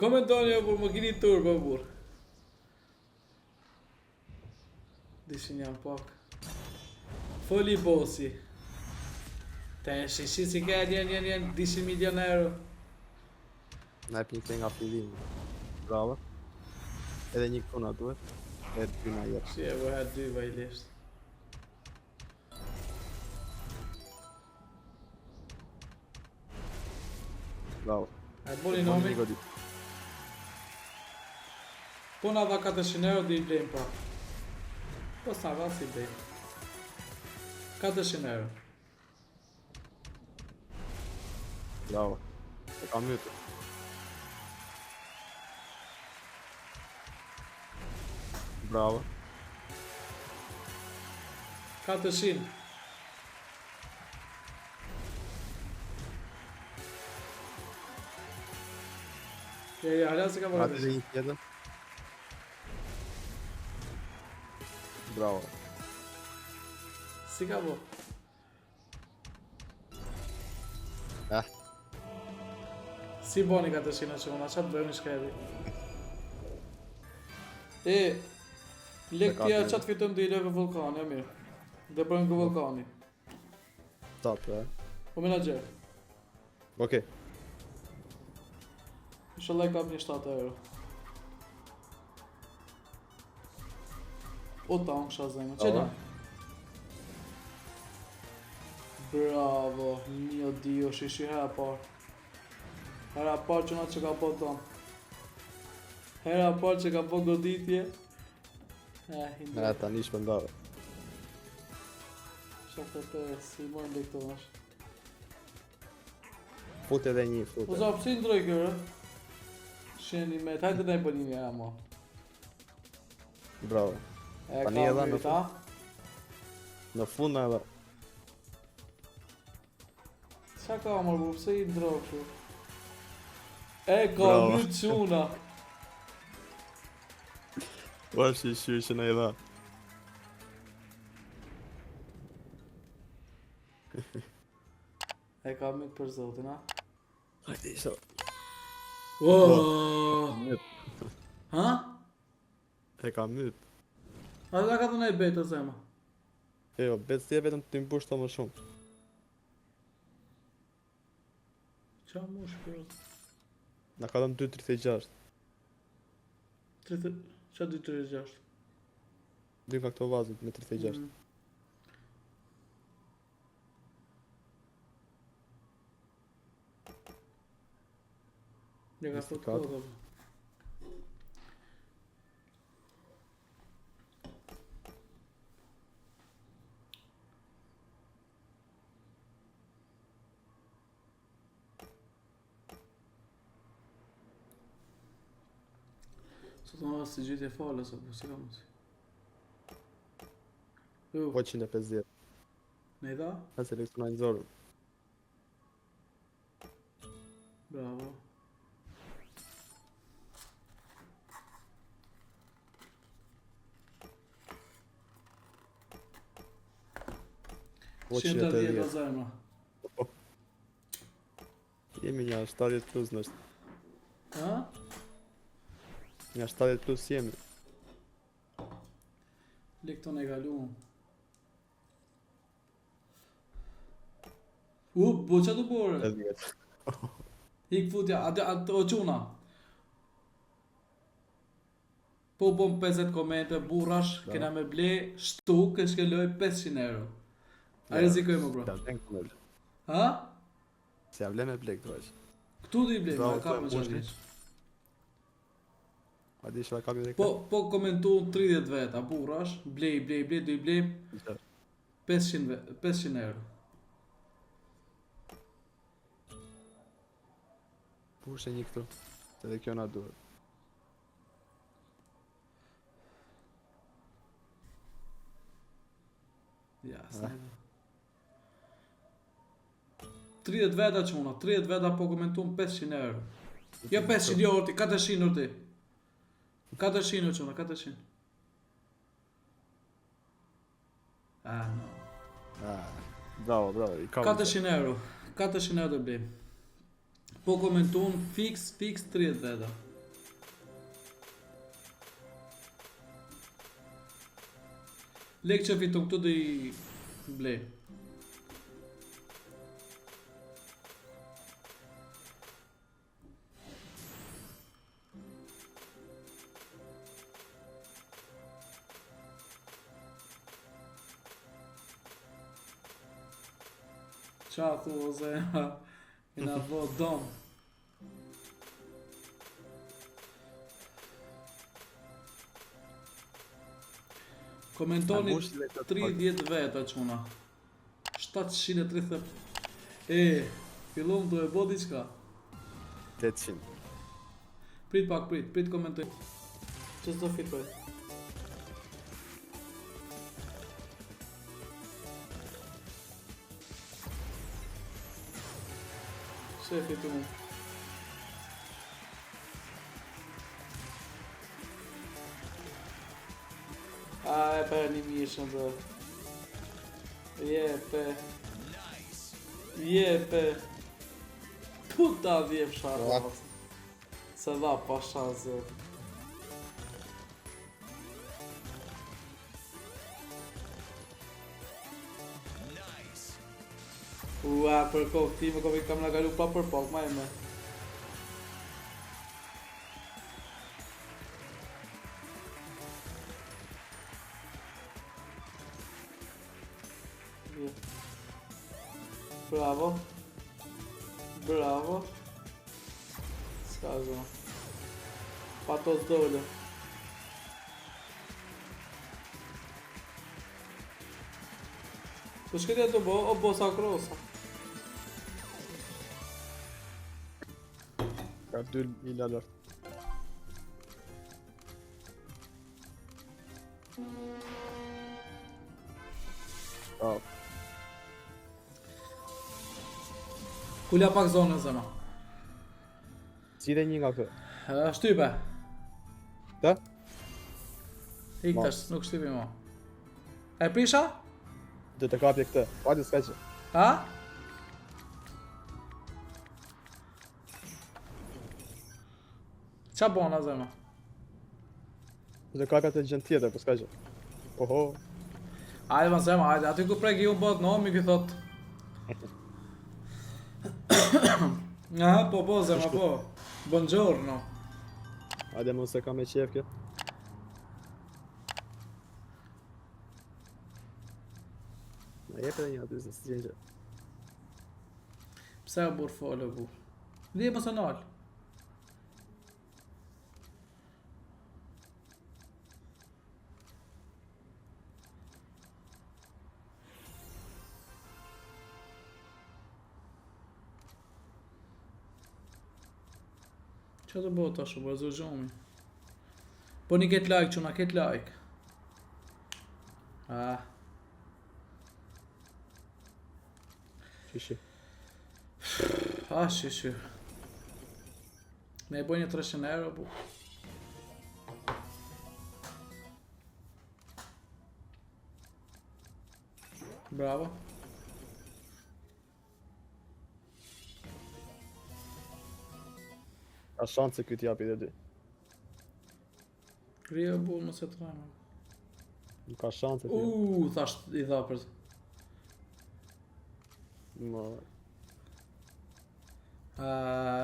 Komentoni jo, më kini turbo, burr. Dishin janë pak. Foli bossi. Te shishi si ka janë 10 milion euro. Na e një nga fillimi. Bravo. Edhe një këtu na duhet. Edhe dy na jep. Si e vëha dy vajlisht. Bravo. A boli nomi? Një godit. Po na dha 400 euro dhe i blejmë pra. Po sa dha si blejmë. 400 euro. Bravo. E kam mytë. Bravo. 400. Ja, hala se ka Atë vërë. dhe një tjetër. Bravo. Si ka bo? Si boni 400 që mëna, qatë bëjmë një shkedi? Lek tja qatë fitëm dhe i leve vulkani, e mirë. Dhe bëjmë kë vulkani. Top, Po menager. Okej. Inshallah i kap një 7 euro. O ta unë kësha zemë, që na? Bravo, mio dio, shishi hera par. Hera par që na që ka po tonë. Hera par që ka po goditje. Ne tani shpëndave. Shafte të si mojnë dhe këto është. Fut edhe një, fut. Po za, pësi ndroj kërë? Sheni me, hajde dhe i bëni një amo. Bravo. E Tani ka edhe në myt, ha? Në fund na edhe. Qa ka mërë bu, pëse i ndroj kërë? E ka Bravo. myt quna. Po është i shyrë që na i dha. E ka myt për zotin, ha? Hajde isha. Oooo! Ha? E ka myt. A da ka të nej betë zema? Jo, betë si e vetëm të imbush të më shumë. Qa mu shkjo? Na ka dhënë 2.36. 30... Qa 236? Dy nga këto vazët me 36. Një ka thot kodë. Sot në vasë si gjithje falë, sot po si ka mësi. Po 150. Ne i dha? A seleksionojnë zorën. Bravo. Po 110 180. zemra. Jemi një 70 plus nështë. Ha? Një 70 plus jemi. Le këto ne galuam. Po qa të bore? 80. Hik futja, atë o quna. Po bom 50 komente, burrash, Da. kena me ble, shtuk, e shkeloj 500 euro. A rizikoj më bro? Se avlen këmëll. Ha? Se avlen me blek të është. Këtu dhe i ble, Bravo, me ka me të qashnish. A di shra kam i dhe Po komentu 30 veta, burrash, blej, do i blej 500 euro. Pushe një këtu. Se dhe kjo na duhet. Ja, s'najdo. 30 veta quna, 30 veta po komentu 500 euro. Jo 500, jo orti, 400 orti. 400 o quna, 400. No. Bravo, i kam. 400 euro. 400 euro të blejmë. Po komentun fix 30 veta. Lek që fitu këtu do i blej. Qa thu o zemra, i na vo dom. Komentoni 30 veta quna. 730. Fillon do e bo diçka. 800. Prit pak, prit komentoj. Që s'do fitoj. Se fitu mu. E pe një mishën dhe. Jepe. Puta vjep sharra. Se dha pasha zë. Për kohë ti me kam nga galu pa për pak, ma e me. Bravo. Ska zë. Pa to s'dole. Po shkëtja të bo, o bosa krosa. Ka 2 mila lart. Kula pak zonën zëma. Si dhe një nga këtë. Shtype. Të? Ik tash, nuk shtypi mo. E prisha? Dhe të kapje këtë. Pati s'ka që. Ha? Qa bona zëma? Dhe të kapje atë gjën tjetër, po s'ka që. Oho. Ajde ma zëma, ajde. Aty ku prek ju bot në omi ki thot. Aha, po zëma, po. Buongiorno. Ajde mos se ka me qef kjo. Na jep edhe një aty se s'gjen që. Pse e bur folë bu? Lije mos e nal. Qa të bëhet tash, po e zëgjomi. Po një ket like, quna ket like. Shishi. Shishi. Ne e boj një 300 euro, bu. Bravo. Ka shansë se këtë japi dhe dy. Krije bu, nëse të rajma. Nuk ka shansë të Thash i dha për. Ma...